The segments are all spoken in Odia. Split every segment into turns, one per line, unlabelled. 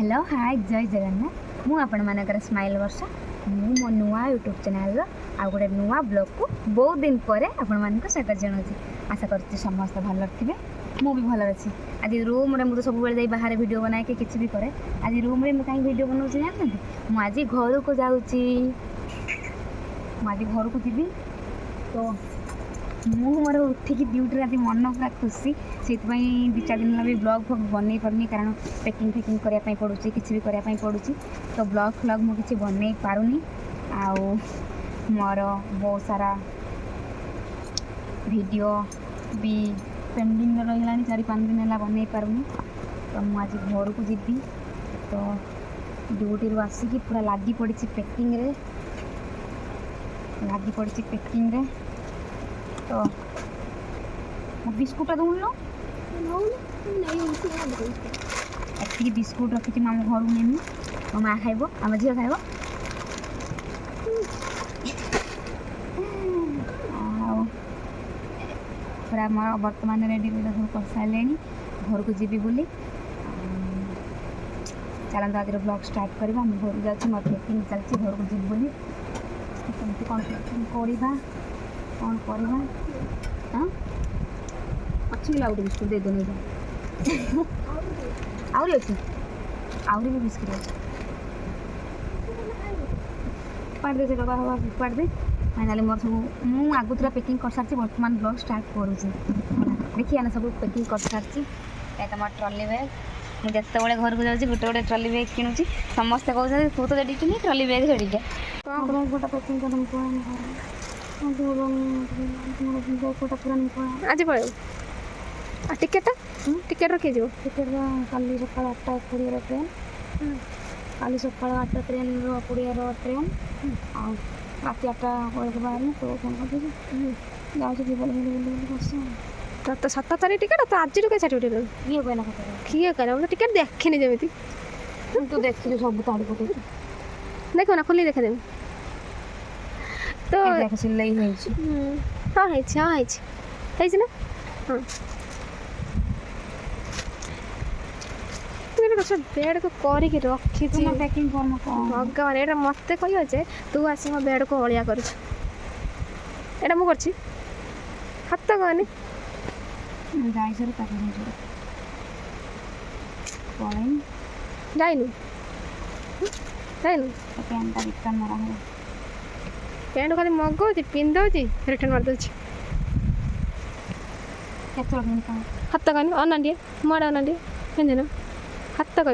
हेलो हाय जय जगन्नाथ मु आपण मानकर स्माइल वर्षा मु मो नुआ यूट्यूब चैनल आ गोटे नुआ ब्लॉग को बहुत दिन पर आपण मानक स्वागत जनाऊँगी। आशा करती समस्त भल थे मु भी भल अच्छी। आज रूम रे मुझे सब बेले बाहर वीडियो बनाए कि किसी भी करे आज रूम रे कहीं वीडियो बनाऊँ जानते मुझे घर को जाऊँगी घर को जी तो मोर उठिकी ड्यूटी आज मन पूरा खुशी से दु चार दिन भी ब्लॉग फ्लॉग बन पारनी कारण पैकिंग फैकिंग करने पड़ू किसी भी करने पड़ू तो ब्लॉग फ्लॉग मुझे बन पारुनी आउ मोर बहुत सारा वीडियो भी पेंडिंग रहा 4-5 दिन है बन पारुनी तो मुझे घर को जीवी तो ड्यूटी आसिकी पूरा लगी पड़ी पैकिंग रे लगी पड़ी पैकिंग रे तो बिस्कुट दून लो एति बिस्कुट रखी आम घर नेमी मो माँ खाइब आम झील खाइब पूरा मोर बर्तमान रेडी सब कर सारे घर को जीवी बोली चलते आज ब्लॉग स्टार्ट करवा घर जाऊँ मोर पैकिंग चलती घर को जीव बोली कौन करवा कौन करवा हाँ अच्छी गोटे बिस्कुट दे दो नहीं आहरी अच्छी आहरी भी बिस्कुट अच्छे पाड़ दे से डबा हवा पाड़ दे फाइनाली मोर सब मुझे आगुरा पैकिंग कर सारी बर्तमान ब्लॉग स्टार्ट करुँची देखिए ना सब पैकिंग कर सारी तुम ट्रॉली बैग मुझे जिते घर को जाऊँगी गोटे गोटे ट्रॉली बैग किणुची समस्ते कहते तू तो रेडी कि ट्रॉली बैग रेडी गोटे पैकिंग कर
आज पड़े टिकेट टिकेट रखी जो
टिकेट काली सका 8:20 ट्रेन काली सका 8 ट्रेन 20 ट्रेन आ रात 8 बेलू बाहर तो फोन कर जाऊँ
तो 7 तारीख टिकेट तो आज क्या सर्टिफिकेट
किए कहना
किए कहना टिकेट देखनी जमी
तू देखिलु सब ताड़ी पटे
देखो ना खोली देखा देवी तो
देख सिलाई होई
हाँ है ना हाँ बेड को करके रखी
पैकिंग करना
भगवान एटा मत कह जे तू आसी मो बेड को अलिया कर एटा मु करछि हाथ कहनी
जाई सर पैकिंग पळेन
जाइनु
पैंटा रिटर्न मारा है
पैंट खाली मगाऊँ पिंधि रिटर्न मार दूसरी हाथ कहनी अनाडिए माड़ अनाडिए पिंधन हाथ कह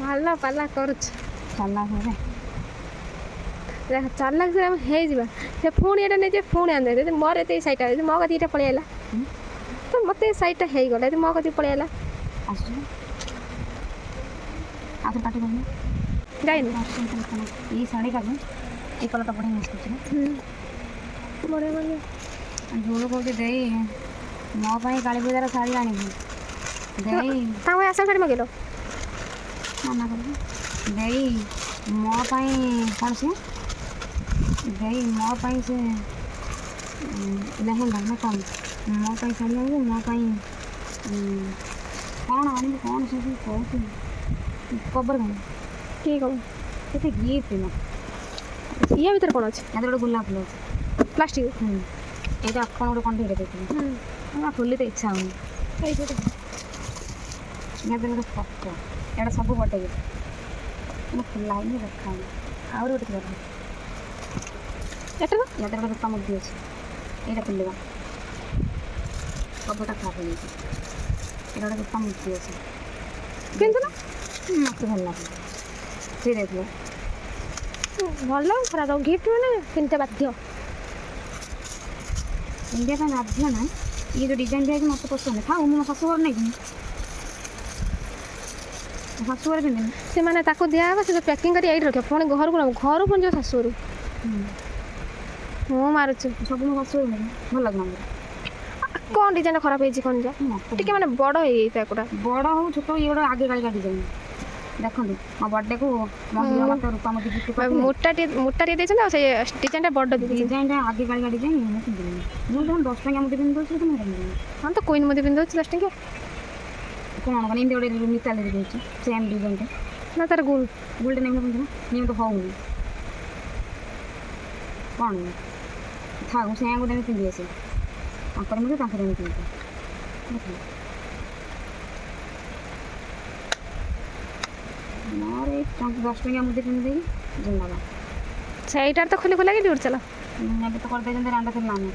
भला पाला कर चालाक से पुणी एटा नहीं पुणी आने मोर ये सैटा मो कति ये पलैला तो मत सैटा हो गला मो कति पलैला
आगे पार्टी करनी
जाइए
ये साड़ी का ये कलर तो बढ़िया मस्त
बढ़िया बढ़िया
जोड़ कौटे दे मो काली पूजार शाड़ी आनी
आशा साड़ी मगेल
मना कर दे मो कौन से दे मो से लेहेंगा ना कौन मो शाड़ी आनी मो कौन आनी कौन से कहती कवर कौन
किए कौन
ये गिफ्ट ना
या भीतर कौन अच्छे
या गोटे गुलाब फुल
प्लास्टिक
ये आपन गोटे कौन देखिए खोली तो इच्छा होनी या गोटे फटो यहाँ सब बटे खुला ही रखा आउ गोटे या गोटे दुपा मुदी अच्छे यहाँ खोलवा कबटा खराब हो जाए गोटे दुपा मुदी अच्छे
पिंधुना
मत भल लगे सी देख
भल खराब गिफ्ट मैंने पिंधते बाध्य
इंडिया का बाध्य ना ये जो डिजाइन दिया मत पसंद था मो शाशुघर नहीं शाशुघर पिंधे
से मैंने दिया से पैकिंग कर रख पुणी घर को पुणी जो शाशुर मु मारुच
सब मो शाशुघर नहीं भल लगना
कौन डिजाइन खराब हो कौन जा टे मैंने बड़ हो बड़
हो छोट ये गोटे आगे कालिका डिजाइन ଦେଖନ୍ତୁ ମୋ ବର୍ଥଡେକୁ ମୋ ହିରୋ ମତେ ରୂପା ମୋତି ଗିଫ୍ଟ କରିଥିଲେ।
ମୋଟାଟିଏ ଦେଇଛନ୍ତି ଆଉ ସେଇ ଡିଜାଇନଟା ବଡ଼ ଦେଇଛନ୍ତି।
ଡିଜାଇନଟା ଆଗେ କାଳିକା ଡିଜାଇନ ମୁଁ ପିନ୍ଧିବିନି। ମୁଁ ତମ 10 ଟଙ୍କା ମୁଦି ପିନ୍ଧି ଦଉଛି ତମେ ପିନ୍ଧିବିନି।
ହଁ ତ କୁଇନ୍ ମୁଦି ପିନ୍ଧି ଦେଉଛି 10 ଟଙ୍କିଆ।
କ'ଣ କ'ଣ ଏମିତି ଗୋଟେ ମିତାଲିରେ ଦେଇଛି ସେମ୍ ଡିଜାଇନଟା।
ନା ତାର ଗୋଲ୍
ଗୋଲ୍ଡେନ ନେଇକି ପିନ୍ଧିବ ନିୟମ ତ ହଉନି କ'ଣ ଥାଉ ସେ ଗୋଟେ ପିନ୍ଧି ଆସେ ତାଙ୍କର ମୁଦି ତାଙ୍କର ଏମିତି ପିନ୍ଧି ମୋର ଏଇ 10 ଟଙ୍କା ମୁଦି ପିନ୍ଧିଦେଇକି ଜିନ୍ଦାବାଦ।
ସେଇଟାରେ ତ ଖୋଲି ଖୋଲାକି ଡିଉଟି ଚାଲ।
ଏବେ ତ କରିଦେଇଛନ୍ତି ରାଣ୍ଡା ଥିଲା ଆମେ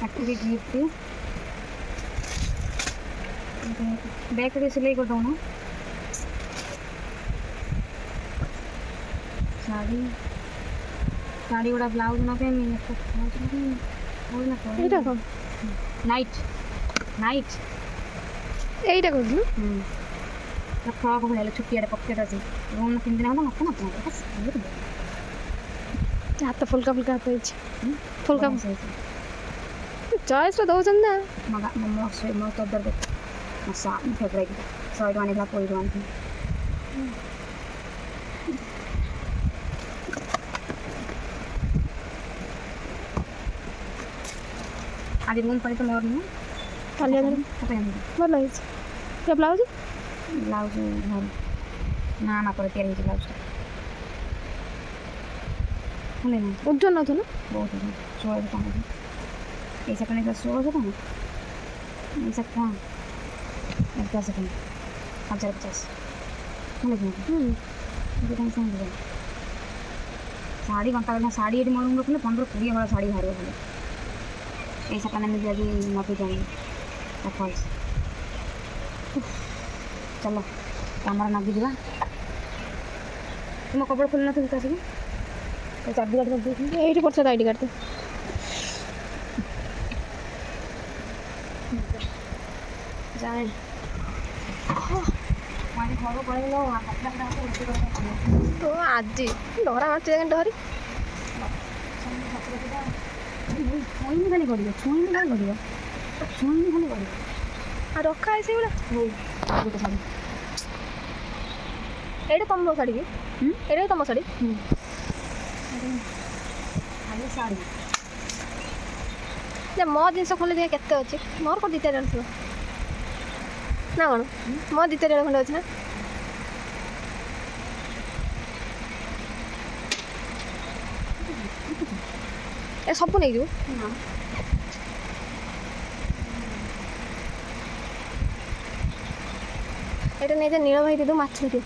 ଆକ୍ଚୁଆଲି ଗିଫ୍ଟ ବ୍ୟାଗ୍ ଟିକେ ସିଲେଇ କରିଦେଉନ। ଶାଢ଼ୀ ଶାଢ଼ୀ ଗୁଡ଼ା ବ୍ଲାଉଜ୍ ନ ପାଇଁ
ଏଇଟା କ'ଣ
ନାଇଟ୍ ନାଇଟ୍
ଏଇଟା କହୁଥିଲୁ?
ଫ୍ରକ୍ ଭଳିଆ ଛୋଟିଆଟେ ପକେଟ୍ ଅଛି ରୁମ୍ 3 ଦିନ ହେବ ମୋତେ
ହାତ ଫୁଲକା ଫୁଲକା ହାତ ହେଇଛି। ଫୁଲକା ଚଏସ୍ରେ ଦେଉଛନ୍ତି ନା।
ମୋ ଚଦର ଦେଖ ମୋ ଫେଭରାଇଟ୍ 100 ଟଙ୍କା ନେଇଥିଲା 20 ଟଙ୍କା ଆଣିଥିଲି। ଆଜି ରୁମ୍ ପାଣି ତ ମୋର ନୁହଁ
କାଲି ଆଣିବି ଭଲ ହେଇଛି। ଏ ବ୍ଲାଉଜ୍
ବ୍ଲାଉଜ୍ ଘର ନା ମାପରେ ତିଆରି ହେଇଛି ବ୍ଲାଉଜ୍ଟା ହେଲା ନା
ଉଜ୍ଜଳ ନଥିବ ନା
ବହୁତ 1600 ଟଙ୍କା ଏଇ ଶାଢ଼ୀ ନେଇଥିଲା 1600 ଟଙ୍କା ଏଇ ଶାଢ଼ୀ କ'ଣ 1000 ଟଙ୍କା 1050 ହେଲା କି ଦୁଇଟା ମିଶା ଶାଢ଼ୀ ଘଣ୍ଟା ଘଣ୍ଟା ଶାଢ଼ୀ ଏଠି ମୋ ରୁମ୍ ରଖିଲେ 15-20 ହଳ ଶାଢ଼ୀ ବାହାରିବ ଖାଲି। ଏଇ ଶାଢ଼ୀଟା ନେଇକି ଆଜି ମତେ ଜାଣିଲି ଫଲ୍ସ ଚାଲ କାମରେ ନାଗିଯିବା। ତୁମ କପଡ଼ା ଖୋଲି ନଥିବ ତ ଆସିକି ଚାବି କାଟି କରିଦେଇଥିଲି
ଏଇଠି ପଡ଼ିଛ ତ ଆଇଡ଼ି କାର୍ଡ଼
ଯାଏ ଆଜି ଘରକୁ ପଳେଇଲ
ତ ଆଜି ଡରା ମାରୁଛି ଡରି
ଛୁଇଁନି ଖାଲି କରିବ ଛୁଇଁନି ଖାଲି କରିବ ଛୁଇଁନି ଖାଲି କରିବ
ଆଉ ରଖା ହେଇଛି ସେଇଗୁଡ଼ା।
ଗୋଟେ ଶାଢ଼ୀ
ଏଇଟା ତମ ଶାଢ଼ୀ କି ଏଇଟା ତମ ଶାଢ଼ୀ
ଖାଲି ଶାଢ଼ୀ
ଯେ ମୋ ଜିନିଷ ଖୋଲି ଦେଖ କେତେ ଅଛି ମୋର କ'ଣ 2-3 ଜଣ ଥିବ ନା କ'ଣ ମୋ 2-3 ଜଣ ଖଣ୍ଡେ ଅଛି ନା। ଏ ସବୁ ନେଇଯିବୁ ଏଇଟା ନେଇଯା ନୀଳ ଭାଇ ଦେଇଦେବୁ ମାଛ ଦିଅ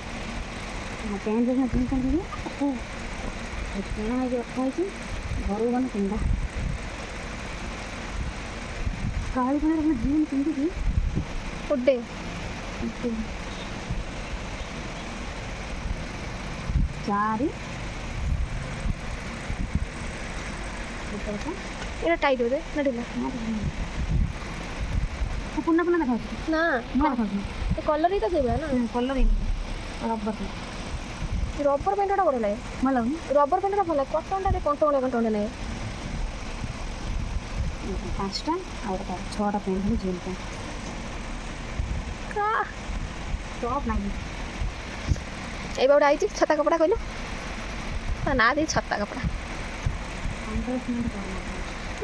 ପ୍ୟାଣ୍ଟ ପିନ୍ଧୁଛନ୍ତି କିଣା ହେଇକି ରଖା ହେଇଛି ଘରକୁ ଗଲେ ପିନ୍ଧା କାଳି ପାଣିରେ ଆମେ ଜିନ୍ ପିନ୍ଧିକି
ଉଡ଼େ
ଚାରି
ଏଇଟା ଟାଇଟ୍ ବୋଧେ ନା ଢିଲା
ପୁନା ପୁନା ଦେଖାଉଛି
ନା
ନୂଆ ଦେଖାଉଛି
ଏ କଲର୍ ହିଁ ତ ସେଇଭଳିଆ ନା
କଲର୍ ରବର
ରବର ପ୍ୟାଣ୍ଟଟା ବଢ଼ିଆ ଲାଗେ
ଭଲ ଲାଗୁନି
ରବର ପ୍ୟାଣ୍ଟଟା ଭଲ ଲାଗେ କଟନ୍ଟା ଟିକେ କଣ୍ଟକଣିଆ ଲାଗେ
5ଟା ଆଉ ଗୋଟେ 6ଟା ପ୍ୟାଣ୍ଟ ହେଲେ ଜିନ୍ ପ୍ୟାଣ୍ଟ ଟପ୍ ନାହିଁ
ଏଇ ଗୋଟେ ଆଇଛି ଛତା କପଡ଼ା କହିଲୁ ତା ନା ଦେଇ ଛତା କପଡ଼ା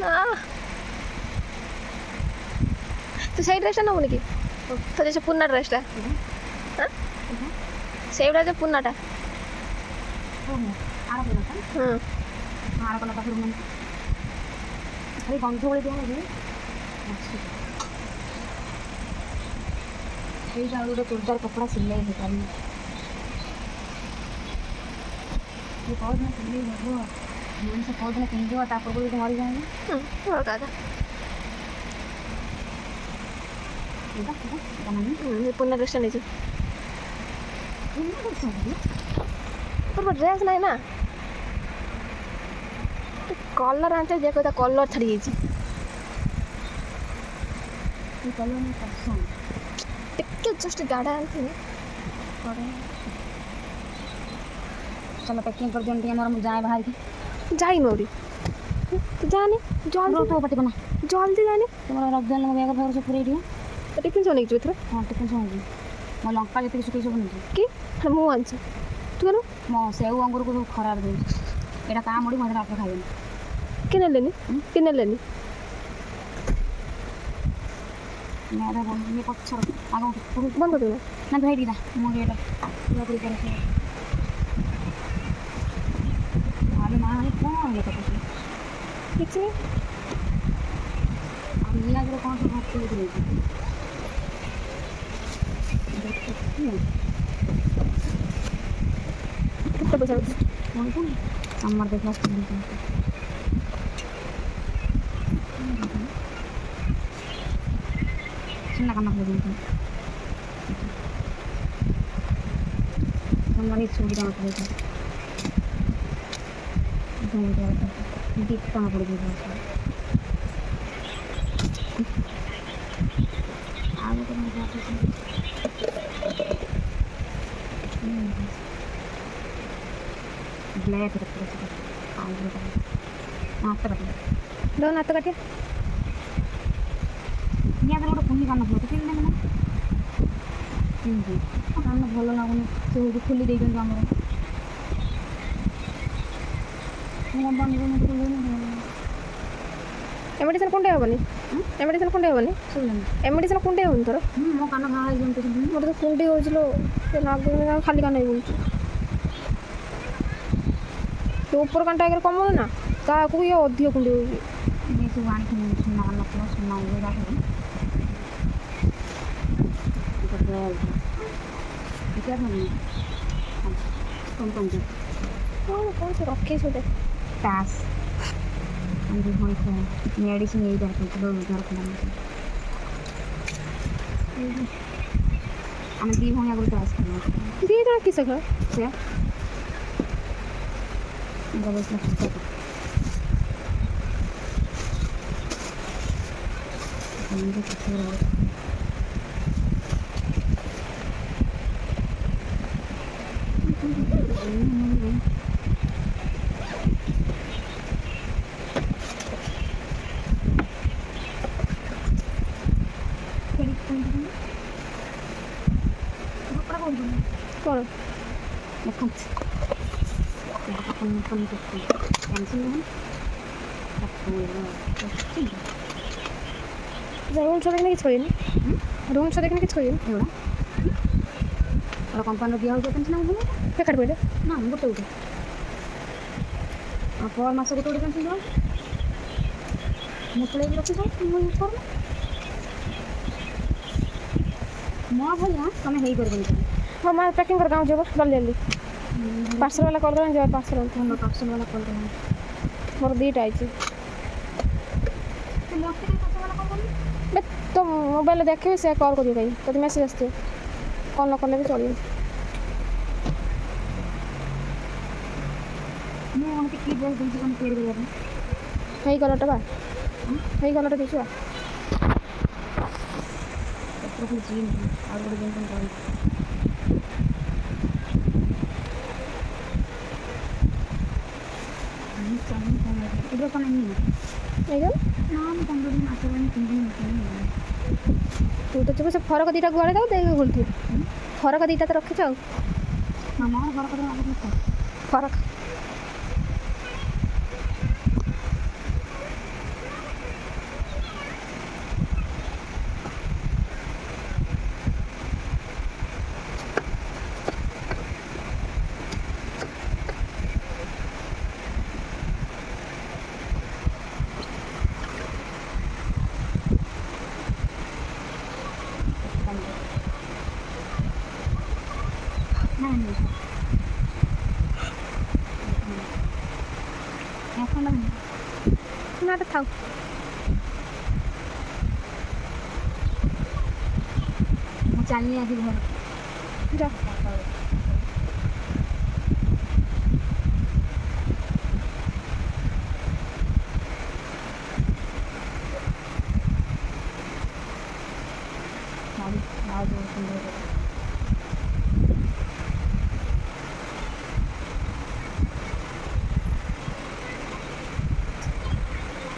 ନା ତୁ ସେଇ ଡ୍ରେସ୍ଟା ନେବୁନି କି ତ ସେ ପୁରୁଣା ଡ୍ରେସ୍ଟା ସେଇଗୁଡ଼ା ଯେ ପୁରୁଣାଟା
ଆର କଲା ପାଖରୁ ଖାଲି ଗନ୍ଧ ଭଳି ଦିଆହେଉଛି ସେଇଟା ଆଉ ଗୋଟେ ଚୁଡ଼ିଦାର କପଡ଼ା ସିଲେଇ ହେଇପାରୁନି କେଉଁଦିନ ସିଲେଇ ହେବ ମଣିଷ କେଉଁଦିନ ପିନ୍ଧିବ ତା ପୂର୍ବରୁ ଯଦି ମରିଯାଏନି
ପୁରୁଣା ଡ୍ରେସ୍ଟା ନେଇଛୁ ପୂର୍ବ ଡ୍ରେସ୍ ନାହିଁ ନା କଲର୍ ଆଣିଛ ଯେ କହିଲା କଲର୍ ଛାଡ଼ି ଯାଇଛି ଟିକେ ଜଷ୍ଟ ଗାଢ଼ା ଆଣିଥିଲି
ଚାଲ ପ୍ୟାକିଂ କରିଦିଅନ୍ତି ଟିକେ ମୋର ମୁଁ ଯାଏ ବାହାରିକି
ଯାଇନୁ ଆହୁରି ତୁ ଯାଆନି ଜଲ୍ଦି
ପାଟି କନା
ଜଲ୍ଦି ଯାଆନି
ତୁମର ରଖିଦେଲେ ମୋ ବ୍ୟାଗ ଫ୍ୟାଗ ସବୁ ପୁରେଇ ଦିଅ
ଟିଫିନ୍ ସବୁ ନେଇଛୁ ଏଥର
ହଁ ଟିଫିନ୍ ସବୁ ମୋ ଲଙ୍କା ଯେତିକି ଶୁଖେଇ ସବୁ ନେଇଛି
କି ମୁଁ ଆଣିଛି ତୁ କେନ
ମୋ ସେଉ ଅଙ୍ଗୁରକୁ ସବୁ ଖରାପ ଦେଉଛି ଏଇଟା କାଁ ମୁଡ଼ି ମୋତେ ରାତିରେ ଖାଇବେନି
କି ନେଲେନି କି ନେଲେନି
ଇଏ ପଛର ଆଗ
ବନ୍ଦ କରିଦେବ
ନା ଧୋଇଟି ନା ମୁଁ ଏଇଟା ପୁରାପୁରି କରି ଆରେ ମା ମାନେ କ'ଣ ଇଏ କରୁଛି
କିଛି ନାହିଁ
ଆଉ ପିଆଜରେ କ'ଣ ସବୁ ଭର୍ତ୍ତି ହେଇକି ରହିଛି
କେତେ ପଇସା ଅଛି
ଆମର ଦେଖିବା ସୁନା କାମ ଖାଇଛନ୍ତି ଆମର এই ছবিটা আমার পড়েছে দীপটা আমার পড়ে গেছে আর তো মজা আছে ব্ল্যাক করতে করতে আর নাস্তা করতে
দাও না তো কাটিয়া
ইয়াদের ଗୋଟେ କୁନି କାନ ଫୁଲ କିଣିଲେ ନା କିଣିଛି କାନ ଭଲ ଲାଗୁନି ସେ ହେଉଛି ଖୋଲି ଦେଇଛନ୍ତି ଆମର
ଏମେଡ଼ିସିନ୍ କୁଣ୍ଡେଇ ହେବନି ଏମେଡ଼ିସିନ୍ କୁଣ୍ଡେଇ ହେବନି
ଶୁଣିଲେନି
ଏମେଡ଼ିସିନ୍ କୁଣ୍ଡେଇ ହେବନି ତୋର
ମୋ କାନ ଘା ହେଇଛନ୍ତି
ମୋର ତ କୁଣ୍ଡେଇ ହେଉଛି ଲୋ ସେ ନାଗୁନି ଖାଲି କାନ ହେଇ ବୁଲୁଛି ସେ ଉପର କାନଟା ଆଗରେ କମଉ ନା ତାକୁ ଇଏ ଅଧିକ କୁଣ୍ଡେଇ ହେଉଛି
ଏ ସବୁ ଆଣିଥିଲି ସୁନା କାନ ଫୁଲ ସୁନା ଇଏ ସବୁ ଦେଖିବା କ'ଣ କ'ଣ
କ'ଣ ସେ ରଖେଇଛୁ ଗୋଟେ
ତାସ୍ ଆମେ ହୋଇଥାଏ ମେଡ଼ିସିନ ଏଇଟା ଆମେ ଦୁଇ ଭଉଣୀ ଆଗରୁ ତାସ୍ ଖେଳୁ
ଦୁଇ ଜଣ କିସ ଖେଳ
ସେ
କ'ଣ
ଦେଖନ୍ତୁ
ରୁମ୍ ଛଅ ଦେଖିନେ କିଛି କହିନି ରୁମ୍ ଛଅ ଦେଖିନେ କିଛି କହିନି
ଏଗୁଡ଼ା କମ୍ପାନୀର ଦିଆହେଉଛି ପେନ୍ସନ୍ ଆମକୁ
ପ୍ୟାକେଟ୍ ପଇଲେ
ନା ଗୋଟେ ଗୋଟେ ଆଉ ପର ମାସ ଗୋଟେ ଗୋଟେ ପେନ୍ସନ୍ ଦିଆହେଉଛି ମୁଁ ତୋଳେଇକି ରଖିଛ ମୁଁ ୟୁଜ୍ କରୁନି ମୋ ଭଳିଆ ତମେ ହେଇପାରିବନି
ହଁ ମା ପ୍ୟାକିଂ କର ଗାଁ ଯିବ ଜଲ୍ଦି ଜଲ୍ଦି ପାର୍ସଲ୍ ବାଲା କରିଦେବେ ଯିବା ପାର୍ସଲ୍
ଭଲ ପାର୍ସଲ୍ ବାଲା କଲ୍ କର
ମୋର ଦୁଇଟା ଆଇଛି
ମୋତେ କାହିଁ ପାର୍ସଲ୍ ବାଲା କଲ୍ କରୁନି
ବେ ତୋ ମୋବାଇଲ୍ରେ ଦେଖିବି ସେ କଲ୍ କରିବ କାହିଁ ଯଦି ମେସେଜ୍ ଆସିଥିବ କଲ୍ ନ କଲେ ବି ଚଳିବ
ମୁଁ ମୋତେ କି ଡ୍ରେସ୍ ଦେଇଛି କ'ଣ ତିଆରି କରିବା ପାଇଁ
ହେଇ କଲର୍ଟା ବା ହେଇ କଲର୍ଟା ଦେଇଛୁ ବା
ଏଥରକୁ ଜିନ୍ ଆଉ ଗୋଟେ ଜିନିଷ କରିବି ଏବେ କ'ଣ ନେଇନି
ଏଇଟା
ନା ମୁଁ 15 ଦିନ ମାସ ହେଲାଣି ପିନ୍ଧିନି
ତୁ ତ ଯିବୁ ସେ ଫରକ ଦୁଇଟା ଗୁଆଡ଼େ ଦେବୁ ଦେଇକି ଖୋଲିଥିବୁ ଫରକ ଦୁଇଟା ତ ରଖିଛୁ ଆଉ
ମାମାର ଘର କଥା ଆଗରୁ
ଫରକ ନାଟା ଥାଉ
ମୁଁ ଚାଲି ଆଜି ଘର
ଯା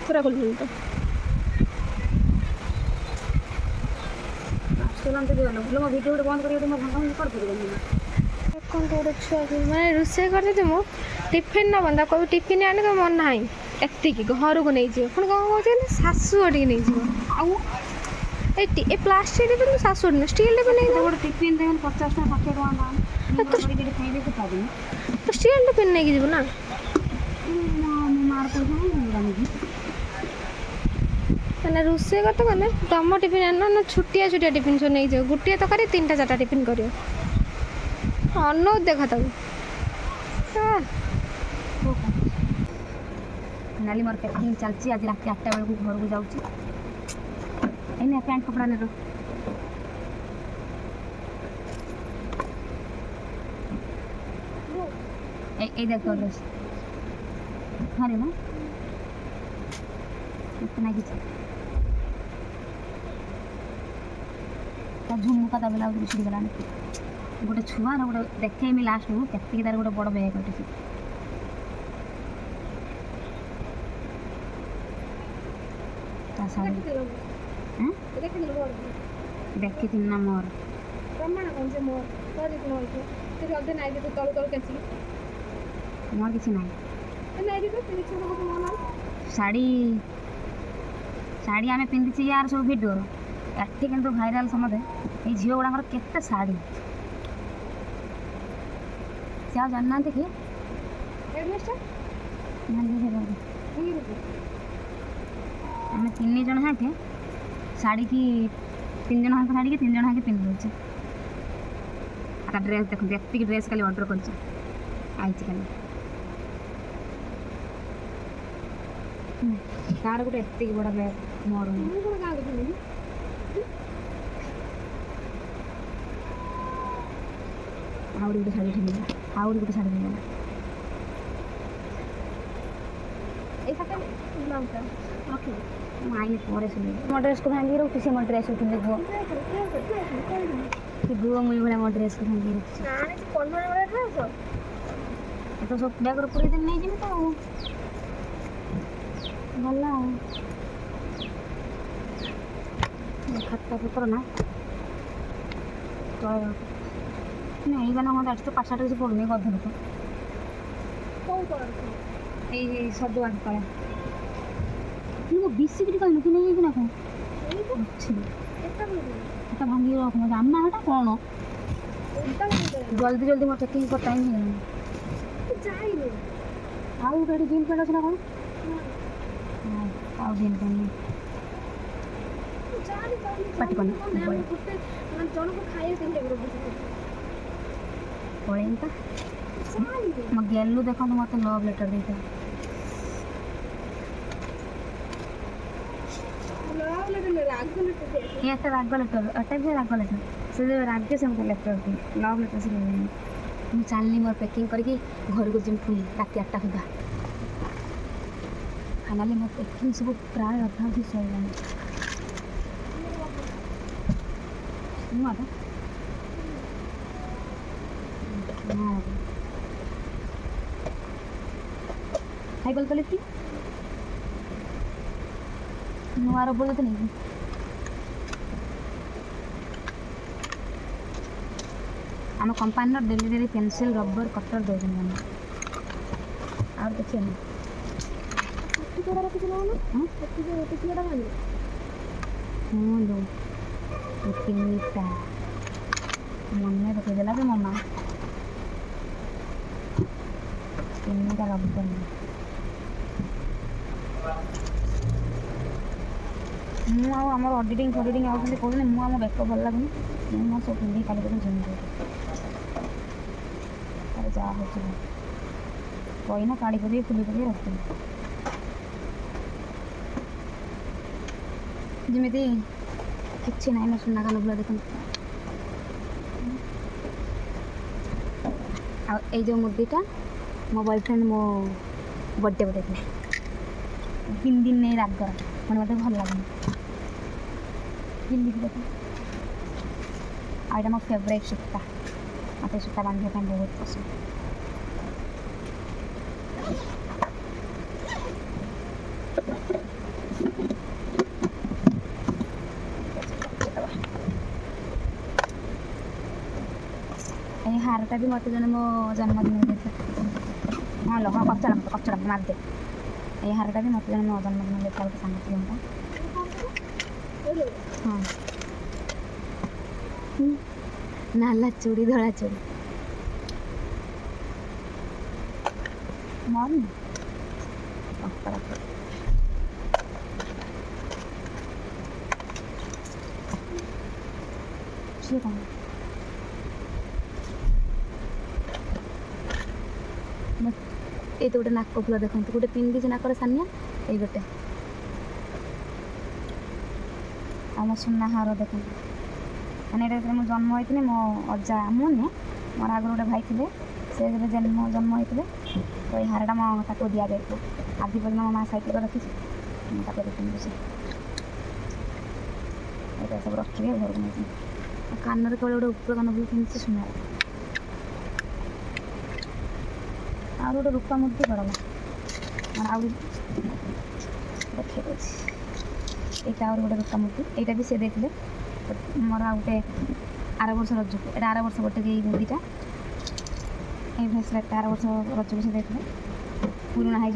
ପୁରା ଖୋଲିଦେବି ତ
ତୁରନ୍ତ ବି ଗଲ ମୋ ଭିଡ଼ିଓ ଗୋଟେ ବନ୍ଦ କରିକି ମୋ ଭଙ୍ଗା ଭଙ୍ଗି କରିପାରିବନି ନା
କ'ଣ ଗୋଟେ ଛୁଆକୁ ମାନେ ରୋଷେଇ କରିଦେଇଛି ମୁଁ ଟିଫିନ୍ ନେବ ନା କହିବି ଟିଫିନ୍ ଆଣି ତ ମନ ନାହିଁ ଏତିକି ଘରକୁ ନେଇଯିବ ପୁଣି କ'ଣ କହୁଛି ନା ଶାଶୁ ଟିକେ ନେଇଯିବ
ଆଉ
ଏ ପ୍ଲାଷ୍ଟିକ୍ ଟିଫିନ୍ ତ ଶାଶୁ ନେଇ ଷ୍ଟିଲ୍ ଟିଫିନ୍ ନେଇଯିବ
ଗୋଟେ ଟିଫିନ୍ ଦେବେନି 50 ଟଙ୍କା 60 ଟଙ୍କା ଦାମ୍ କରିକି ଖାଇବେ ତ ପାବିନି
ତ ଷ୍ଟିଲ୍ ଟିଫିନ୍ ନେଇକି ଯିବୁ ନା
ମୋ ମାର ପଇସା ନେଇକି
ମାନେ ରୋଷେଇ କରିତେ ଗଲେ ତମ ଟିଫିନ୍ ଆଣ ନା ଛୋଟିଆ ଛୋଟିଆ ଟିଫିନ୍ ସବୁ ନେଇଯିବ ଗୋଟିଏ ତରକାରୀ 3ଟା 4ଟା ଟିଫିନ୍ କରିବ ଅନୁରୋଧ ଦେଖ ତାକୁ
ନାଲି ମୋର ପ୍ୟାକିଂ ଚାଲିଛି ଆଜି ରାତି 8ଟା ବେଳକୁ ଘରକୁ ଯାଉଛି ଏଇନା ପ୍ୟାଣ୍ଟ କପଡ଼ା ନେବ এই দেখো ড্রেস ভালো না इतना কিছু ତା ଝୁମୁକା ତା ବେଲା ଛିଡ଼ି ଗଲାଣି ଗୋଟେ ଛୁଆର ଗୋଟେ ଦେଖେଇମି ଲାଷ୍ଟକୁ କେତିକି ତାର ଗୋଟେ ବଡ଼ ବ୍ୟାଗ୍ କଟିଛି ତା ଶାଢ଼ୀ ଦେଖିଥିଲି ନା ମୋର
ପ୍ରମାଣ କ'ଣ ଯେ ମୋର ଅଧେ ନାଇଁ ତୁ ତଳୁ ତଳୁ କେଚିକି
ମୋର କିଛି ନାହିଁ ଶାଢ଼ୀ ଶାଢ଼ୀ ଆମେ ପିନ୍ଧିଛି ୟାର ସବୁ ଭିଡ଼ିଓର ଏଠି କିନ୍ତୁ ଭାଇରାଲ୍ ସମସ୍ତେ ଏଇ ଝିଅ ଗୁଡ଼ାଙ୍କର କେତେ ଶାଢ଼ୀ ସେ ଆଉ ଜାଣିନାହାନ୍ତି କି ଆମେ 3 ଜଣ ହାକେ ଶାଢ଼ୀକି 3 ଜଣ ହାକେ ଶାଢ଼ୀକି 3 ଜଣ ହାକେ ପିନ୍ଧି ଦେଉଛି ତା ଡ୍ରେସ୍ ଦେଖନ୍ତୁ ଏତିକି ଡ୍ରେସ୍ ଖାଲି ଅର୍ଡ଼ର୍ କରିଛି ଆଇଛି ଖାଲି ତାର ଗୋଟେ ଏତିକି ବଡ଼ ବ୍ୟାଗ୍ ମୋର ଆହୁରି ଗୋଟେ ଶାଢ଼ୀ ଠେଲିଲା ଆହୁରି ଗୋଟେ ଶାଢ଼ୀ ଠେଲିଲା ମୁଁ ଆଇଲେ ପରେ ଶୁଣିବି ମୋ ଡ୍ରେସ୍କୁ ଭାଙ୍ଗି ରଖୁଛି ସେ ମୋ ଡ୍ରେସ୍କୁ ପିନ୍ଧି ଗୁଅ ସେ ଗୁଅ ମୁଇ ଭଳିଆ ମୋ ଡ୍ରେସ୍କୁ ଭାଙ୍ଗି ରଖୁଛି ତ ସବୁ ବ୍ୟାଗ୍ରେ ପୁରେଇ ଦେଇ ନେଇଯିବି ତ ଆଉ ଭଲ ଆଉ ଖାତା ପତ୍ର ନା ତଳେ ଏଇଗାନ ମୋତେ ଆଜି ତ ପାଠଶାଠ କିଛି ପଡ଼ୁନି ଗଧ ଲୋକ ଏଇ ସବୁ ଆଗ ତଳେ ମୁଁ ବିସିକିରି କହିଲୁ କି ନେଇଯାଇଛି ନା କ'ଣ ଅଛି ଏଟା ଭାଙ୍ଗି ରଖ ଜାଣିନା ଏଟା କ'ଣ ଜଲ୍ଦି ଜଲ୍ଦି ମୋର ଚେକିଂ କରି ଟାଇମ୍ ହେଇଗଲାଣି ଆଉ ଗୋଟେ ଜିନ୍ ପ୍ୟାଣ୍ଟ ଅଛି ନା କ'ଣ ଆଉ ଜିନ୍ ପ୍ୟାଣ୍ଟ ପାଟି କନି ପଳେଇତା ମୋ ଗେଲୁ ଦେଖନ୍ତୁ ମୋତେ ଲଭ୍ ଲେଟର୍ ଦେଇଥା ଏଟା ରାଗ ଲେଟର୍ ଏଟା ବି ରାଗ ଲେଟର୍ ସେ ଯେଉଁ ରାଗେ ସେ ମୋତେ ଲେଟର୍ ଦିଏ ଲଭ୍ ଲେଟର୍ ସେ ଦେବେନି ମୁଁ ଚାଲିଲି ମୋର ପ୍ୟାକିଂ କରିକି ଘରକୁ ଯିବି ପୁଣି ରାତି 8ଟା ସୁଦ୍ଧା ଖାଲି ମୋ ପ୍ୟାକିଂ ସବୁ ପ୍ରାୟ ଅଧା ଅଧି ସରିଲାଣି ମୁଁ ଆଗ ସାଇକେଲ ଚଲେଇଛି ନୂଆ ରବର ତ ନେଇକି ଆମ କମ୍ପାନୀର daily daily pencil rubber cutter ଦେଉଛନ୍ତି ଆମେ ଆଉ କିଛି ନାହିଁ ହଁ ଲୋ ତିନିଟା ମନେ ପକେଇଦେଲା ବି ମୋ ମା 3ଟା ରବର ମୁଁ ଆଉ ଆମର ଅଡ଼ିଟିଂ ଫଡ଼ିଟିଂ ଆଉଛନ୍ତି କହୁଛନ୍ତି ମୁଁ ଆମ ବେକ ଭଲ ଲାଗୁନି ମୁଁ ମୋ ସବୁ ପିନ୍ଧିକି କାଲି ପର୍ଯ୍ୟନ୍ତ ଜିମ୍ କରୁଛି ତାହେଲେ ଯାହା ହେଉଛି କହିନା କାଢ଼ି କରିକି ଫୁଲି କରିକି ରଖିଥିଲି ଯେମିତି କିଛି ନାହିଁ ମୋ ସୁନା କାନ ଭଳିଆ ଦେଖନ୍ତୁ ଆଉ ଏଇ ଯେଉଁ ମୁଦିଟା ମୋ ବୟଫ୍ରେଣ୍ଡ ମୋ ବର୍ଥଡ଼େ ଦେଇଥିଲା 3 ଦିନ ନେଇ ରାଗ ମାନେ ମୋତେ ଭଲ ଲାଗୁନି ପିନ୍ଧିକି ଦେଖ ଆଉ ଏଇଟା ମୋ ଫେଭରାଇଟ୍ ସୂତା ମୋତେ ସୂତା ବାନ୍ଧିବା ପାଇଁ ବହୁତ ପସନ୍ଦ हारटा भी मत जन मो जन्मदिन देते हाँ लो हाँ कचड़ा मारदे ये हारटा भी मत जन मो जन्मदिन देता गोटे सांग झीलटा हाँ नाला चूड़ी धड़ा चूड़ी मन ये कौन ये तो गोटे नाक फुल देखते गोटे पिंधि नाकर सानिया ये गोटे आम सुना हार देखते मैंने ये मुझे जन्म होती मो अजा मुझे मोर आगे गोटे भाई थे से जन्म होते तो ये हारटा मो ताको दि जाए आदि पर्यटन मो माँ साइड रखी पिंधुचे ये सब रखिए घर को नहीं कान केवल गोटे उपर कान भी पिंधि सुना आ गोटे रूपा मूर्ति पड़ा मैं आ देखिए यहाँ गोटे रूपा मूर्ति यहाँ भी सी देते मोर आ गए आर वर्ष रज को आर वर्ष गोटे मुदीटा ये ब्रेसलेट आर वर्ष रज को से देते पुराना हो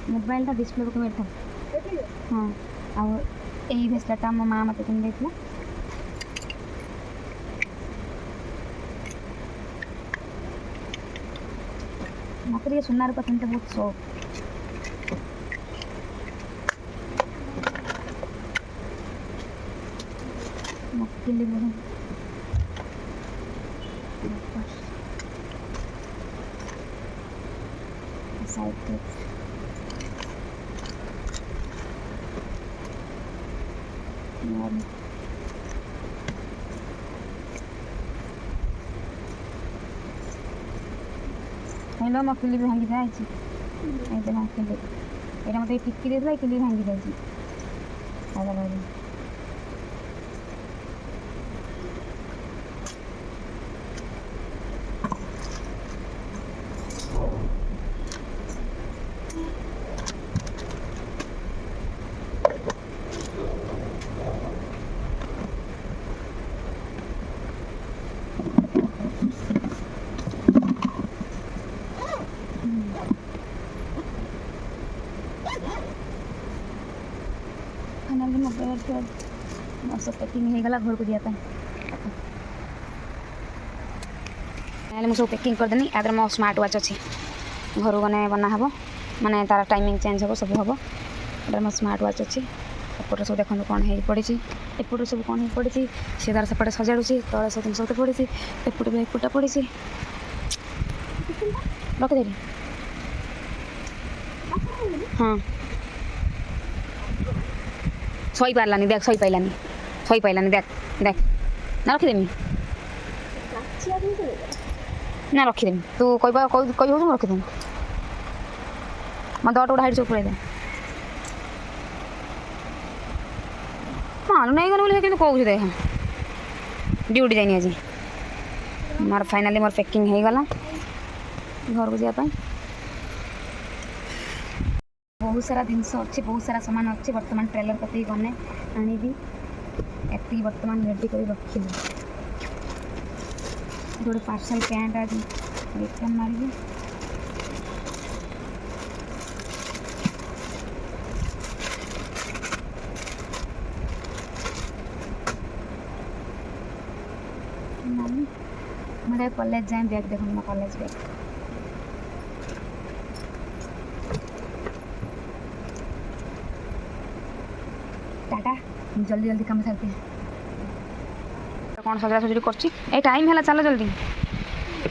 मोबाइलटा डिस्प्ले को मेरे हाँ आ यही ब्रेसलेटा मो माँ मत किन देती मत सुनार पसंद बहुत शौक मक्किली साइड हेलो मो किली भी भांगी जाए किली ये मत टिकी देता किली भांगी जाए फाइनाली मोबाइल मस्त पैकिंग होगा घर को दिखापी मुझे सब पैकिंग करदेनी आदर मो स्मार्ट वाच अच्छी घर गने बना हम माने तार टाइमिंग चेंज हम सब हम इधर मो स्मार्ट वाच अच्छी एपटे सब देखो कौन हो पड़ी एपटे सब कौन हो पड़ी सी तार सेपटे सजाड़ुची तले सब जिन पड़ी एपटे भी एपटा पड़ी रखिदेली हाँ सही पारानी देख सही पाइलानी देख देख ना रखिदेमी ना रखिदेमी तू कही हो रखिदेमी मत अटो हाइट चुप दे हाँ नहीं गले कि कौन देख ड्यूटी जाइनी आज मोर फाइनाली मोर पैकिंग हो गला घर को जावाई बहुत सारा जिनस अच्छी बहुत सारा सामान अच्छी बर्तमान ट्रेलर कति गने आनी एति बर्तमान रेडी कर रखी गोटे पार्सल पैंट आज रिटर्न मारी मैं कॉलेज जाए बैग देखो मैं कॉलेज बैग टाटा जल्दी जल्दी कम सारती कौन सजा सजुरी कर टाइम है चलो जल्दी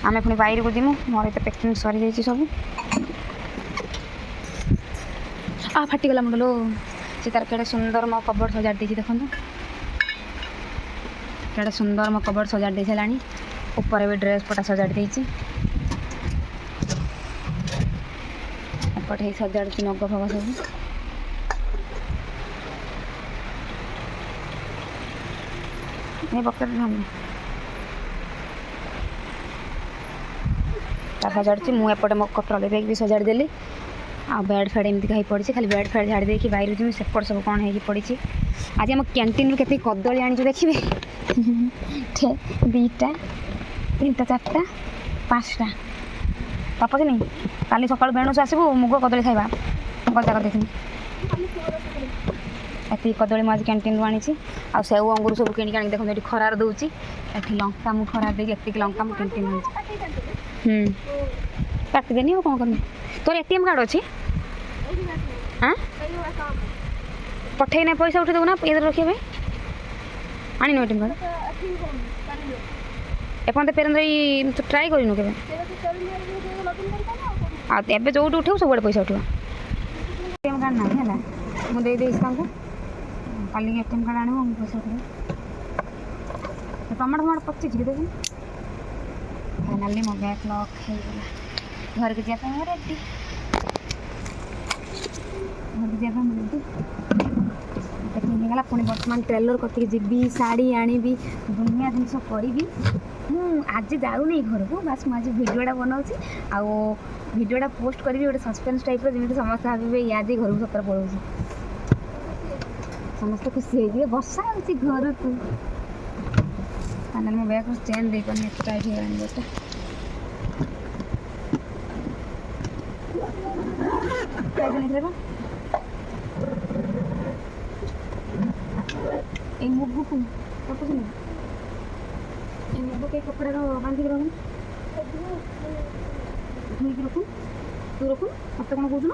आम पुणी बाहर को जीमु मोर तो पैकिंग सरी जाइए सब आ फाटीगला मुंड लो से तार केड़े सुंदर मो कबर्ड सजाड़ देती देखो केड़े सुंदर मो कबर्ड सजाड़ दे साराणी ऊपर भी ड्रेस पटा सजाड़ देती एपटे सजाड़ नग फग सब ये बकेट सजाड़ी मुझे मो ट्रॉली बैग भी सजाड़ी देली आ बेड फेड एमती कहीं पड़ी खाली बेड फेड झाड़ी देखी बाहर जी सेपट सब कौन है पड़ी आज आम कैंटीन के कदली आनी देखिए दुईटा 3टा 4टा 5टा पापा कि नहीं काली सकाल बेणुस आसबू मुग कदली खाଇବା गजा करदेनी एति कदली मुझे कैंटीन आनी आ सेव अंगूर सब किणी आनी देखो ये खरार दूसरी ये लंका मुझे खरार देती लंका मुझे कैंटीन आनी काटिदेनी और कौन करनी तोर एटीएम कार्ड अच्छी हाँ पठे ना पैसा उठे देना ये रखिए भाई आनी एटीएम कार्ड एपन तो पेरेंट ट्राए करनु के आबे जो उठे सब पैसा उठा एटीएम कार्ड ना है मुझे दे कल एटीएम कार्ड आने पैसा उठे टमाटो टमाटो पची देखिए फाइनाली मो बैग लॉक हो गला घर के जाता रेडी घर के जाता रेडी देखला पुणी बर्तमान टेलर कति जी शाढ़ी आनी दुनिया जिन करी आज जाऊनी घर को बास मुझे भिडियोटा बनाऊँगी आउ भिडियोटा पोस्ट करी गोटे सस्पेन्स टाइप जमी समस्त भावे या आज घर को सतर पड़ो समस्त खुशी हो वर्षा हो घर को फाइनाल मो बैग चेन दे पानी एत टाइट हो बैगटा ये मुगु को ये मुगु के कपड़ा बांधिक रखुन धुईक रखुन तू रखुन मत कौन कौन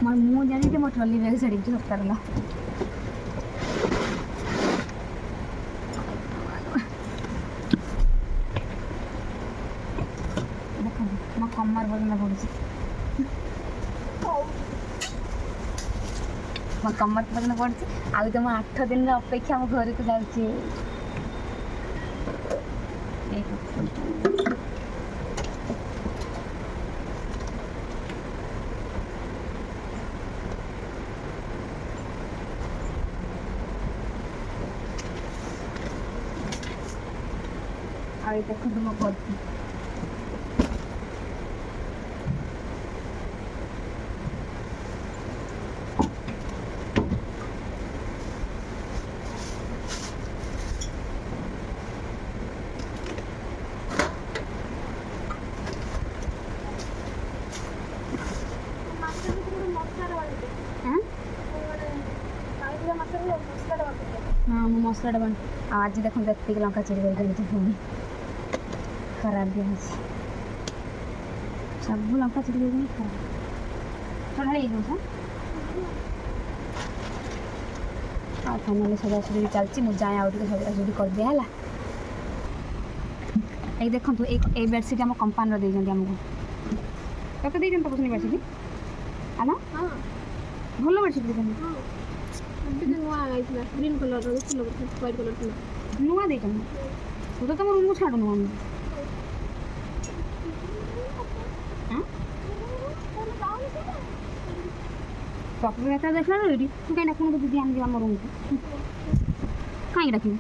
मोर मुँह जानी मो ट्रॉली बैग छाड़ी सप्ताह गला देख मो कमर बजना पड़ी मो कमर बजना पड़ी आज तो 8 दिन अपेक्षा मो घर को जाऊँगी आई देखो तुम करती हाँ मो मसला बन आज देख देखते लंका चोरी कर पुणी खराब दिया सब लंका चोरी कर खराब चढ़ा आ फाइनाली सजासुरी चलती मुझे जाए आउ सजासुरी कर दिया है ये देखो ये बेडसीट आम कंपानी देती आमको कत देते तो कुछ बेडसीट आना भल बेडसीट देते
ग्रीन कलर व्हाइट कलर
नुआ देते तू तो तुम रूम को छाड़ू नुआ पपी बेटा देखला रेडी तू कहीं डाकुन दीदी आम आम रूम को कहीं डाकिन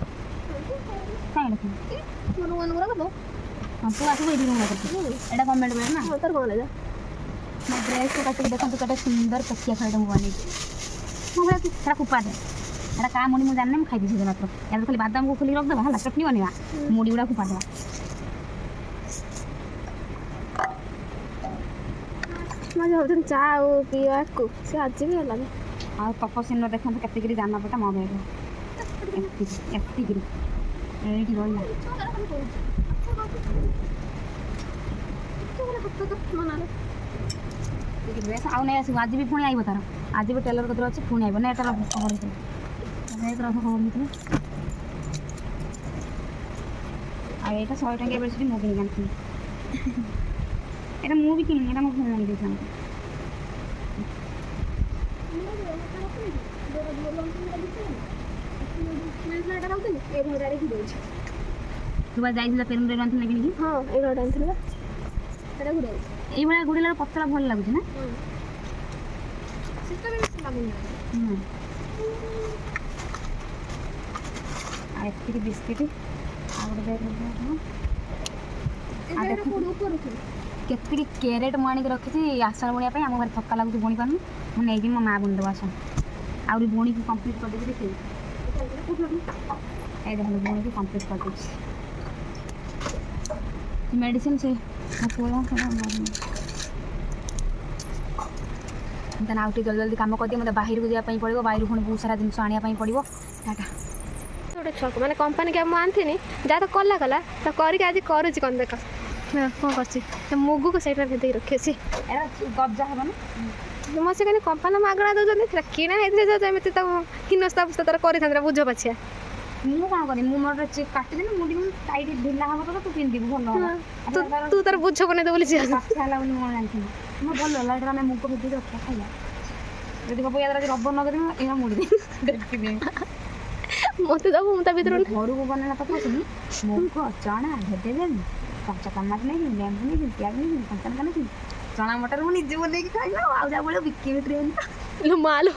तू आसबू ये रूम एटा गवर्नमेंट बेड ना
तर कौन है
मैं ड्रेस को काटिक देखो तो सुंदर तकिया खाई मुझे बन मोबाइल सेटा फुपा दे एटा का मुड़ी मुझे जानने खाई दी मात्र या खाली बादाम को खोली रखदेवा है चटनी बनवा मुड़ी गुड़ा फुपा देवा
मजा होती चा पीवा को से आज भी लगे
आ तपसीन देखो केतगिरी जाना पटा मो बैग एतिगिरी एठी रहिला ड्रेस आउ नहीं आसो आज भी पुणी आइब तार आज भी टेलर कतर अच्छे पुणी आइब ना एटार खबर खबर नहीं यहाँ 100 टंकिया बेडसीट मु किन आनी এটা মুভি কিনি এটা আমার ফোন দিয়েছিলাম দুবার যাইছিল পেরুমরে রান্ধিলে কিনি
হ্যাঁ এই রান্ধিলে এটা ঘুরে
এইভাবে ঘুরিলে পতলা ভাল লাগুছে না
সেটা বেশি লাগুনি
আর একটি বিস্কিট আর গোটে ব্যাগ କେତିକି କ୍ୟାରେଟ୍ ମୁଁ ଆଣିକି ରଖିଛି ଆସନ ବୁଣିବା ପାଇଁ। ଆମ ଘରେ ଥକା ଲାଗୁଛି ବୁଣି ପାରୁନି, ମୁଁ ନେଇକି ମୋ ମା ବୁଣିଦେବ ଆସନ। ଆହୁରି ବୁଣିକି କମ୍ପ୍ଲିଟ୍ କରିଦେବି ଦେଖିବି। এই দেখুন বুଣିକି କମ୍ପ୍ଲିଟ୍ କରିଦେଉଛି। ମେଡ଼ିସିନ୍ ସେ ତାହେଲେ ଆଉ ଟିକେ ଜଲ୍ଦି ଜଲ୍ଦି କାମ କରିଦିଏ। ମୋତେ ବାହାରକୁ ଯିବା ପାଇଁ ପଡ଼ିବ, ବାହାରୁ ପୁଣି ବହୁତ ସାରା ଜିନିଷ ଆଣିବା ପାଇଁ ପଡ଼ିବ। ଟାଟା।
ଗୋଟେ ଛକ ମାନେ କମ୍ପାନୀ କି ମୁଁ ଆଣିଥିନି, ଯାହା ତ କଲା ତ କରିକି ଆଜି କରୁଛି କ'ଣ ଦେଖ କ'ଣ କରୁଛି, ମୁଗକୁ ସେଇଟା ଭେଦେଇକି ରଖିଛି।
ଗଜା ହେବନି
ମୋ ସେ କାଲି କମ୍ପାନୀ ମାଗଣା ଦେଉଛନ୍ତି, ସେଟା କିଣା ହେଇଥିଲେ ଯାଉ ଏମିତି ତ ହିନସ୍ତା ଅବସ୍ଥା ତାର କରିଥାନ୍ତା ବୁଝ ପାଛିଆ।
ମୁଁ କ'ଣ କରିବି, ମୁଁ ମୋର କାଟିଦେଲି, ମୁଁ ଟିକେ ଟାଇଟ୍ ଢିଲା ହେବ ତ ତୁ ପିନ୍ଧିବୁ ଭଲ ହେବ।
ତୁ ତାର ବୁଝ ବନେଇ ଦେବୁ ବୋଲି ଝିଅ
ପାଛିଆ ହେଲା ବୋଲି ମୁଁ ଜାଣିଥିଲି। ମୁଁ ଭଲ ହେଲା ଏଇଟା ଆମେ ମୁଗ ଭେଦେଇକି ରଖିବା ଖାଇବା। ଯଦି ହବ ୟାର ଆଜି ରବର ନଗେଇବି ଏଇଟା ମୁଡ଼ିଦେବି ଦେଖିବି।
ମୋତେ ଦେବୁ ମୁଁ ତା ଭିତରୁ
ଘରକୁ ବନେଇଲା ତ କହୁଥିଲି ମୁଗ ଚଣା ଭେଦେଇଦେବି, କଞ୍ଚା ଟମାଟୋ ନେଇକି, ଲେମ୍ବୁ ନେଇକି, ପିଆଜ ନେଇକି, କଞ୍ଚା ଲଙ୍କା ନେଇକି, ଚଣା ମଟର ମୁଁ ନିଜେ ବନେଇକି ଖାଇବି। ଆଉ ଯାହା ବଳିବ ବିକିବି ଟ୍ରେନ୍।
ମାଲୋ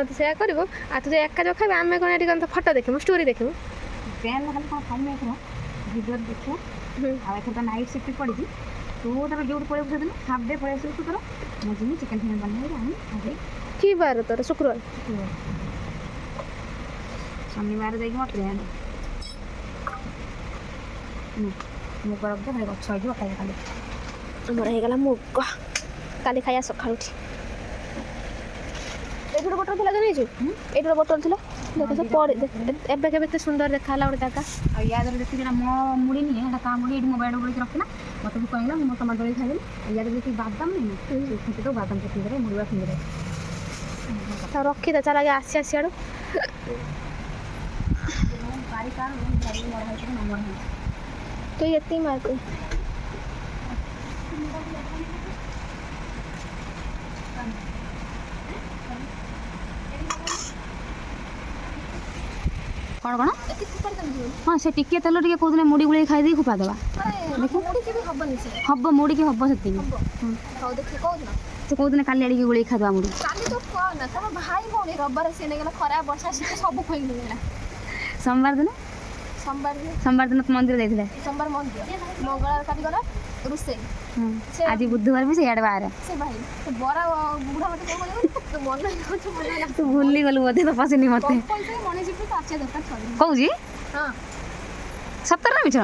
ତୁ ସେୟା କରିବୁ। ଆଉ ତୁ ଯେ ଏକା ଯେଉଁ ଖାଇବୁ, ଆମେ କ'ଣ ଏଠି କ'ଣ ଫଟୋ ଦେଖିବୁ, ଷ୍ଟୋରି ଦେଖିବୁ।
ଟ୍ରେନ୍ ଖାଲି କ'ଣ ଖାଇବି ଏଥର ଭିଡ଼ିଓ ଦେଖିବା। ଆଉ ଏଥର ତ ନାଇଟ୍ ସିଫ୍ଟ ପଡ଼ିଛି, ତୁ ତାର ଯେଉଁଠି ପଳେଇବୁ ସେଦିନ ହାଫ୍ ଡେ ପଳେଇ ଆସିବୁ। ତୁ ତୋର ମୁଁ ଯିବି ଚିକେନ୍ ଫିକେନ୍ ବନେଇବି ଆଣି ଖାଇଦେବି।
କି ବାର ତୋର? ଶୁକ୍ରବାର।
ଶନିବାର ଯାଇକି ମୋ ଟ୍ରେନ୍ ମୁଗ ରଖିଦେ, ଭାଇ ଗଛ ହେଇଯିବ ଖାଇବା କାଲି।
ଆମର ହେଇଗଲା ମୁଗ, କାଲି ଖାଇବା ସକାଳୁ ଉଠି। ଏଇଠି ଗୋଟେ ବୋଟଲ ଥିଲା ଜାଣିଛୁ, ଏଇଠି ଗୋଟେ ବୋଟଲ ଥିଲା ଦେଖ ସେ ପଡ଼ି ଏବେ କେବେ ଏତେ ସୁନ୍ଦର ଦେଖା ହେଲା ଗୋଟେ ଜାଗା।
ଆଉ ୟାଦରେ ଯେତିକି ମୋ ମୁଢ଼ି ନିଏ ସେଟା ତା ମୁଢ଼ି ଏଇଠି ମୋ ବେଡ଼ ଗୋଳିକି ରଖିଲା। ମୋତେ ବି କହିଲା ମୁଁ ମୋ ଟମାଟୋ ଗୋଳିକି ଖାଇଦେଲି। ୟାଦରେ ଯେତିକି ବାଦାମ ନେଇନି ଫୁଟି ଦେଉ, ବାଦାମ ଫିଙ୍ଗିରେ ମୁଢ଼ିବା ଫିଙ୍ଗିରେ
ତାକୁ ରଖିଦେ, ଚାଲ ଆଗେ ଆସି ଆଡ଼ୁ ତୁ ଏତିକି ମାର୍କ
କ'ଣ କ'ଣ ହଁ ସେ ଟିକେ ତେଲ ଟିକେ କହୁଥିଲେ ମୁଢ଼ି ଗୁଳେଇ ଖାଇଦେଇ ଫୋପା ଦେବା। ହବ ମୁଢ଼ିକି ହବ ସେତିକି। ସେ କହୁଥିଲେ କାଲି ଆଡ଼ିକି ଗୁଳେଇ ଖାଇଦେବା ମୁଢ଼ି। ସୋମବାର ଦିନ ମନ୍ଦିର ଯାଇଥିଲେ। ଆଜି ବୁଧବାର ବି ସେଇଆଡ଼େ ବାହାରେ। ତୁ ଭୁଲି ଗଲୁ ବୋଧେ, ତ ପଶିନି ମତେ କହୁଛି ସତରେ ନା ମିଛ?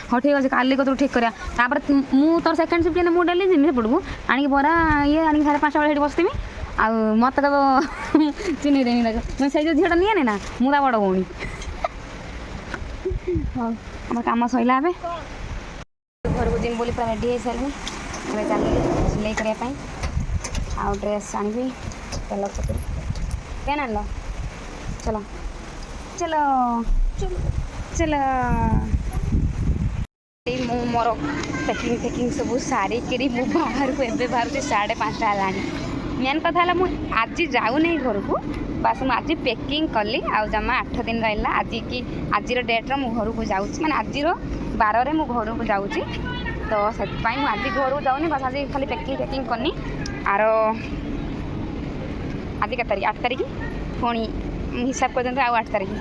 ହଉ ଠିକ୍ ଅଛି, କାଲି କତରୁ ଠିକ୍ କରିବା। ତାପରେ ମୁଁ ତୋର ସେକେଣ୍ଡ ସିଫ୍ଟ ମୁଁ ଡେଲି ଯିବି ସେପଟକୁ ଆଣିକି ବରା ଆଣିକି 5:30 ବେଳେ ସେଇଠି ବସିଥିବି। ଆଉ ମୋତେ କହିବ ଚିହ୍ନି ଦେମି ତାକୁ। ମୁଁ ସେଇ ଯେଉଁ ଝିଅଟା ନିଏନି ନା, ମୁଁ ତା ବଡ଼ ଭଉଣୀ। ହଉ ଆମର କାମ ସରିଲା ଏବେ, ଘରକୁ ଯିବି ବୋଲି ପୁରା ରେଡ଼ି ହେଇସାରିଲିଣି। ଏବେ ଚାଲିଲି ସିଲେଇ କରିବା ପାଇଁ। ଆଉ ଡ୍ରେସ୍ ଆଣିବି, ତେଲ ପକେଇବି। ପେନ୍ ଆଣିଲ? ଚାଲ ଚାଲ ଚାଲ। ମୁଁ ମୋର ପ୍ୟାକିଂ ସବୁ ସାରିକିରି ମୁଁ ବାହାରକୁ ଏବେ ବାହାରୁଛି। 5:30 ହେଲାଣି। ମେନ୍ କଥା ହେଲା ମୁଁ ଆଜି ଯାଉନି ଘରକୁ, ବାସ୍ ମୁଁ ଆଜି ପ୍ୟାକିଂ କଲି। ଆଉ ଜମା 8 ଦିନ ରହିଲା। ଆଜିର ଡେଟ୍ରେ ମୁଁ ଘରକୁ ଯାଉଛି, ମାନେ ଆଜିର ବାରରେ ମୁଁ ଘରକୁ ଯାଉଛି। ତ ସେଥିପାଇଁ ମୁଁ ଆଜି ଘରକୁ ଯାଉନି, ବାସ୍ ଆଜି ଖାଲି ପ୍ୟାକିଂ କନି। ଆର ଆଜି କେତେ ତାରିଖ? 8 ତାରିଖ। ପୁଣି ହିସାବ କରିଦିଅନ୍ତୁ, ଆଉ 8 ତାରିଖ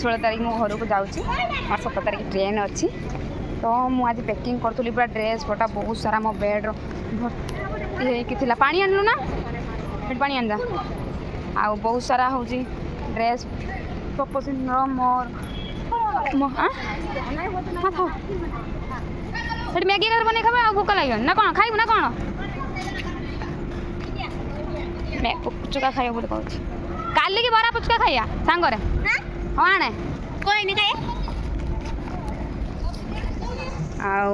16 ତାରିଖ ମୁଁ ଘରକୁ ଯାଉଛି। ମୋର 17 ତାରିଖ ଟ୍ରେନ୍ ଅଛି। ତ ମୁଁ ଆଜି ପ୍ୟାକିଂ କରୁଥିଲି ପୁରା ଡ୍ରେସ୍ ପଟା ବହୁତ ସାରା ମୋ ବେଡ଼୍ର ଭର୍ତ୍ତି ହେଇକି ଥିଲା। ପାଣି ଆଣିଲୁ ନା? ସେଠି ପାଣି ଆଣିଦା। ଆଉ ବହୁତ ସାରା ହେଉଛି ଡ୍ରେସ୍ ତପସିନ୍ର ମୋର ସେଠି ମ୍ୟାଗି ଘର ବନେଇ ଖାଇବା। ଆଉ ଭୋକ ଲାଗିବନି ନା କ'ଣ? ଖାଇବୁ ନା କ'ଣ? ପୁଚୁକା ଖାଇବ ବୋଲି କହୁଛି। କାଲିକି ବରା ପୁଚୁକା ଖାଇବା ସାଙ୍ଗରେ। ହଁ ଆଣେ କହିନି ଖାଇବା। ଆଉ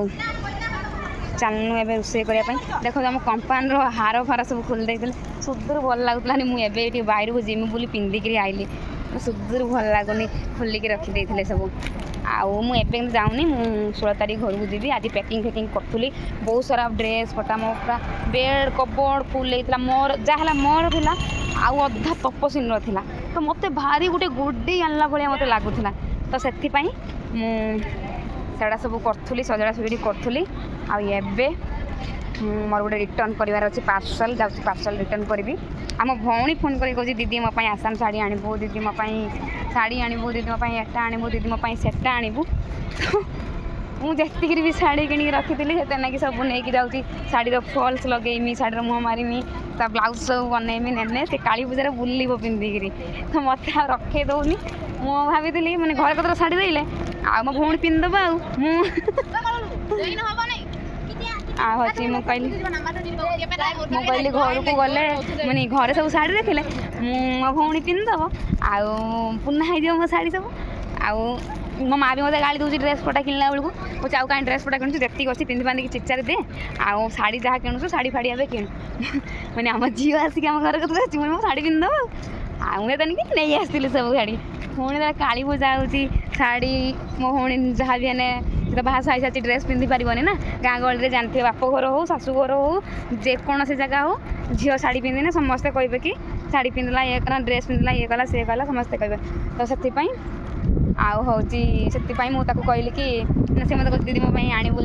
ଚାଲୁନୁ ଏବେ ରୋଷେଇ କରିବା ପାଇଁ। ଦେଖନ୍ତୁ ଆମ କମ୍ପାନୀର ହାର ଫାର ସବୁ ଖୋଲି ଦେଇଥିଲେ। ସୁଦୂର ଭଲ ଲାଗୁଥିଲାନି। ମୁଁ ଏବେ ଏଠି ବାହାରକୁ ଯିମି ବୋଲି ପିନ୍ଧିକିରି ଆଇଲି। ସୁଦୂର ଭଲ ଲାଗୁନି, ଖୋଲିକି ରଖିଦେଇଥିଲେ ସବୁ। ଆଉ ମୁଁ ଏବେ କିନ୍ତୁ ଯାଉନି, ମୁଁ 16 ତାରିଖ ଘରକୁ ଯିବି। ଆଜି ପ୍ୟାକିଂ କରୁଥିଲି। ବହୁତ ସାରା ଡ୍ରେସ୍ ପଟା ମୋ ପୁରା ବେଡ଼୍ କବୋର୍ଡ଼ ଫୁଲ୍ ହେଇଥିଲା। ମୋର ଯାହା ହେଲା ମୋର ଥିଲା, ଆଉ ଅଧା ତପସିନ୍ର ଥିଲା। ତ ମୋତେ ଭାରି ଗୋଟେ ଗୁଡ଼ି ଆଣିଲା ଭଳିଆ ମୋତେ ଲାଗୁଥିଲା। ତ ସେଥିପାଇଁ ମୁଁ ସେଗୁଡ଼ା ସବୁ କରୁଥିଲି, ସଜଡ଼ା ସଜଡ଼ି କରୁଥିଲି। ଆଉ ଏବେ मोर गोटे रिटर्न करार अच्छे पार्सल जाऊँगी पार्सल रिटर्न करी आम भौणी फोन कर कहे दीदी मोपाई आसाम शाढ़ी आणबू दीदी मोपाई शाढ़ी आणबू दीदी मोपाई एटा आणबू दीदी मोपाई सेटा आणबू मुझे भी शाढ़ी किणी रखी से ना कि सब नहीं जाऊँगी शाढ़ी फॉल्स लगेमी शाढ़ी मुँह मारिमी ता ब्लाउज सब बनईमी ने से काली पूजा बुलब पिंधिकी तो मत रखे दौनी मुझे भाभी मैंने घर कतर शाढ़ी देले आ मो भौणी पिंधब आची मुझे कहली घर को गले मैंने घर सब शाढ़ी देखले मो भौणी पिंधब आ पुना हो मो शाढ़ी सब आउ मो माँ भी मत गाड़ी दूसरी ड्रेस पटा किणला बेलू मुझे आउ कहीं ड्रेस पटा किणुच जी अच्छी पिंधि बांधिकी चिचार दे आउ शाढ़ी जहाँ किणुच शाढ़ी फाड़ी आए किणु मैंने आम झील आसिक आम घर कत मो शाढ़ी पिंधब मुझे तो नहीं आसती सब शाढ़ी पुणी काली पूजा होती शाढ़ी मो भौणी जहाँ भी हेने तो बाहा साई साथी ड्रेस पिंधि पारबनी ना गाँ गहली में जानते बाप घर हो शाशु घर हो जेकोसी जगह हो झील शाढ़ी पिंधिने समस्ते कहे कि शाढ़ी पिंधला ये कला ड्रेस पिंधला ये कला सी कला समस्ते कहे तो से आउ हूँ से मुझे कहली कि से मतलब दीदी मो आणबू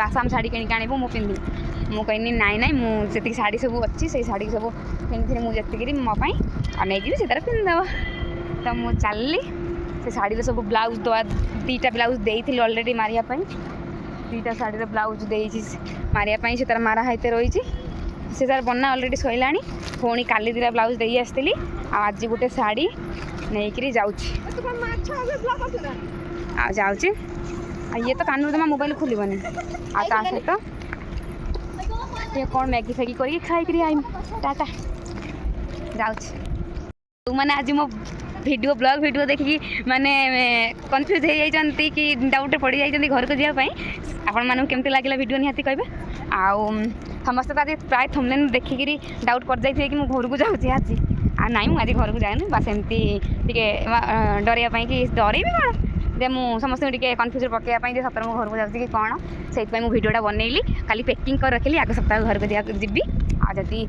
आसाम शाढ़ी किणिक आणबू मु पिंधि मु कहनी नाई नाई मुझे शाढ़ी सब अच्छी से शाढ़ी सब पिंधि मुझे मोपाई और नहीं जी से पिंधब तो मु चलली से शाढ़ी सब ब्लाउज दवा दीटा ब्लाउज देती अलरेडी मारियापाई दीटा शाढ़ी ब्लाउज देती मारियापाई से तार मारा हाइते रही से तार बना अलरेडी सैला पुणी काली दीटा ब्लाउज दे आसती आज गोटे शाढ़ी नहीं जाऊँगी ये तो कानून जमा मोबाइल खोलनी आ सहित ये कौन मैगी फैगी कर खाई आई टाटा जाऊँ मैंने आज मो वीडियो ब्लॉग वीडियो देखिकी माने कन्फ्यूज हो जाती कि डाउट पड़ जाती घर को जावाई आपण मानू केमती लगे वीडियो निहाती कहे आउ समस्त आज प्राय थंबनेल देखिकी डाउट कर जाइए कि घर को जाऊँगी आज नाई मुझे घर को जाए बस एमती डरवाई कि डर कौन जे समस्त कन्फ्यूज पकड़ाई सतर मो घर को जाऊँगी कि कौन से भिडियोटा बनइली खाली पैकिंग कर रखी आग सप्ताह घर को जी आदि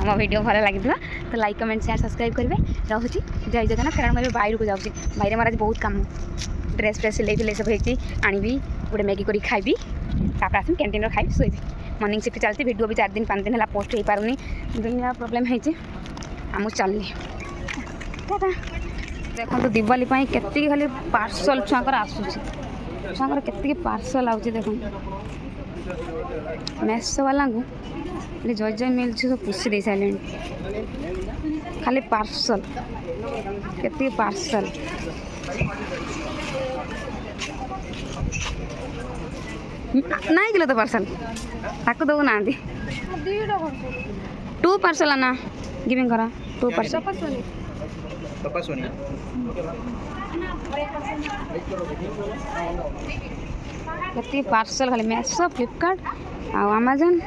मो वीडियो भल लगी तो लाइक कमेंट शेयर सब्सक्राइब करेंगे रोची जय जगन्नाथ कारण मैं बाहर को जाऊँगी बाहर मोर आज बहुत कम ड्रेस फ्रेस सिलाई सब होती आनी गोटे मैगी कर खाइबी तापर आसमी कैंटीन खाई शोबी मर्निंग शिफ्ट चलती वीडियो भी 4 दिन 5 दिन है पोस्ट हो पारनी दुनिया प्रोब्लेम होती आम चलनी देखो दिवाली के खाली पार्सल छुआर आसूसी छुआर के पार्सल आऊँगी देख मेसो वाला जय जय मिल सब पुषी दे सारे खाली पार्सल के पार्सल नहीं किलो तो पार्सल ताको दो ना 2 पार्सल आना गिविंग करा 2 पार्सल पार्सल खाली मेसो फ्लिपकार्ट आ अमेजन